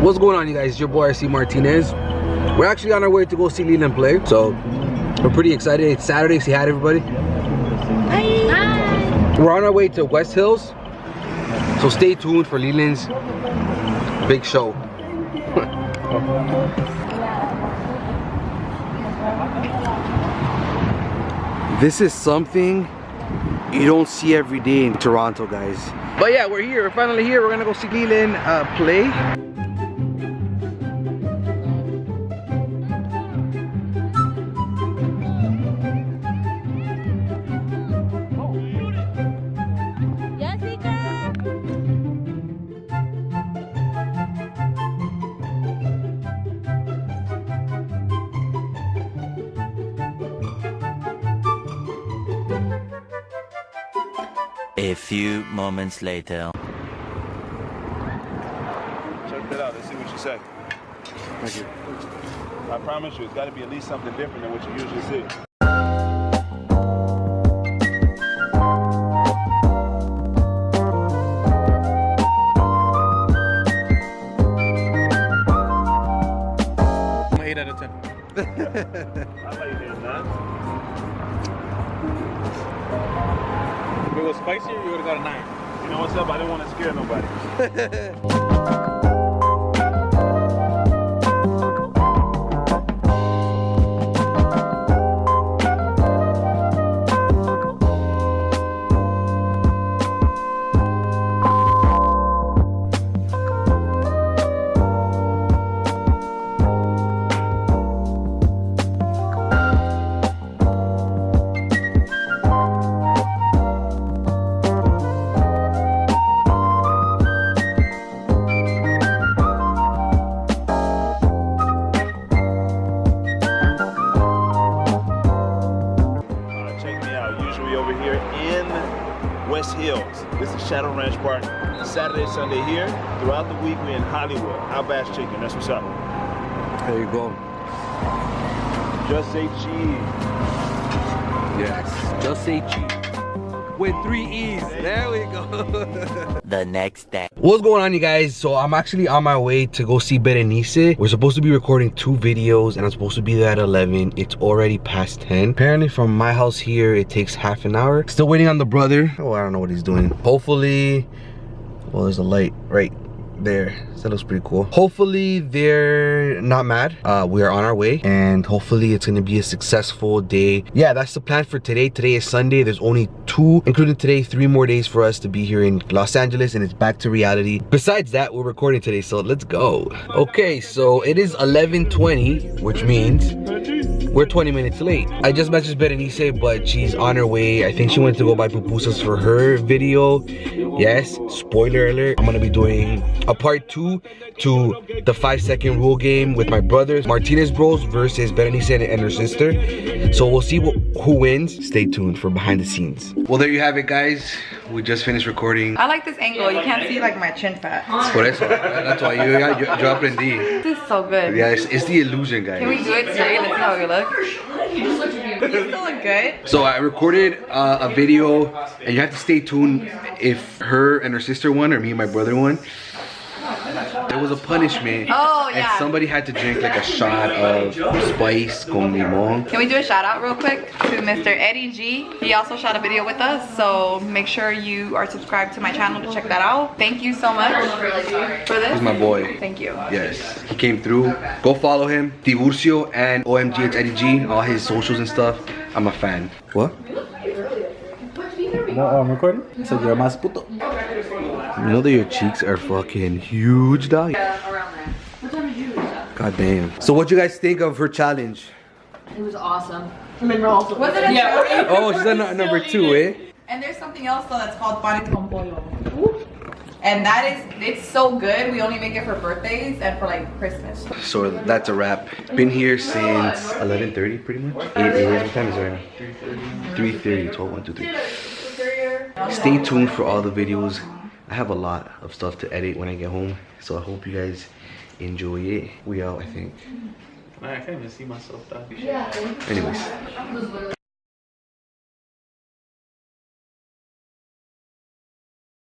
What's going on, you guys? It's your boy RCMrtnz. We're actually on our way to go see Leland play, so we're pretty excited. It's Saturday. Say hi to everybody. Hi. We're on our way to West Hills, so stay tuned for Leland's big show. This is something you don't see every day in Toronto, guys. But yeah, we're here. We're finally here. We're gonna go see Leland play. A few moments later. Check that out. Let's see what you say. Thank you. I promise you, it's got to be at least something different than what you usually see. I'm 8 out of 10. I like it, man. If it was spicier, you would have got a 9. You know what's up? I didn't want to scare nobody. Over here in West Hills. This is Shadow Ranch Park. Saturday, Sunday here. Throughout the week, we're in Hollywood. Outback Chicken. That's what's up. There you go. Just say cheese. Yes. Just say cheese. With 3 E's. There we go. The next day. What's going on, you guys? So I'm actually on my way to go see Berenice. We're supposed to be recording 2 videos and I'm supposed to be there at 11. It's already past 10. Apparently from my house here, it takes half an hour. Still waiting on the brother. Oh, I don't know what he's doing. Hopefully, well, there's a light right there. So that looks pretty cool. Hopefully they're not mad. We are on our way and hopefully it's gonna be a successful day. Yeah, that's the plan for today. Today is Sunday. There's only 2, including today, 3 more days for us to be here in Los Angeles and it's back to reality. Besides that, we're recording today, so let's go. Okay, so it is 11:20, which means we're 20 minutes late. I just messaged Berenice, but she's on her way. I think she went to go buy pupusas for her video. Yes, spoiler alert. I'm gonna be doing a part 2 to the 5-second rule game with my brothers, Martinez Bros versus Berenice and her sister. So we'll see who wins. Stay tuned for behind the scenes. Well, there you have it, guys. We just finished recording. I like this angle. You can't see like my chin fat. Por eso. That's why yo aprendí. This is so good. Yeah, it's the illusion, guys. Can we do it straight? Let's see how we look. You still look good. So I recorded a video, and you have to stay tuned if her and her sister won or me and my brother won. There was a punishment. Oh, yeah. And somebody had to drink like a shot of spice con limon. Can we do a shout out real quick to Mr. Eddie G? He also shot a video with us, so make sure you are subscribed to my channel to check that out. Thank you so much for this. He's my boy. Thank you. Yes, he came through. Go follow him. Tiburcio and OMG Eddie G, all his socials and stuff. I'm a fan. What? No, I'm recording. So you're más puto. You know that your cheeks are fucking huge, dog? Yeah, around there. What time did you do that? God damn. So what'd you guys think of her challenge? It was awesome. I mean, we're also. Was it a challenge? Oh, she's on number 2, eh? And there's something else though that's called pan con pollo. And that is, it's so good. We only make it for birthdays and for like Christmas. So that's a wrap. Been here since 11:30 pretty much. 8 a.m. What time is it right now? 3:30, 12, 1, 2, 3. Stay tuned for all the videos. I have a lot of stuff to edit when I get home. So I hope you guys enjoy it. We out, I think. Man, I can't even see myself that. Anyways.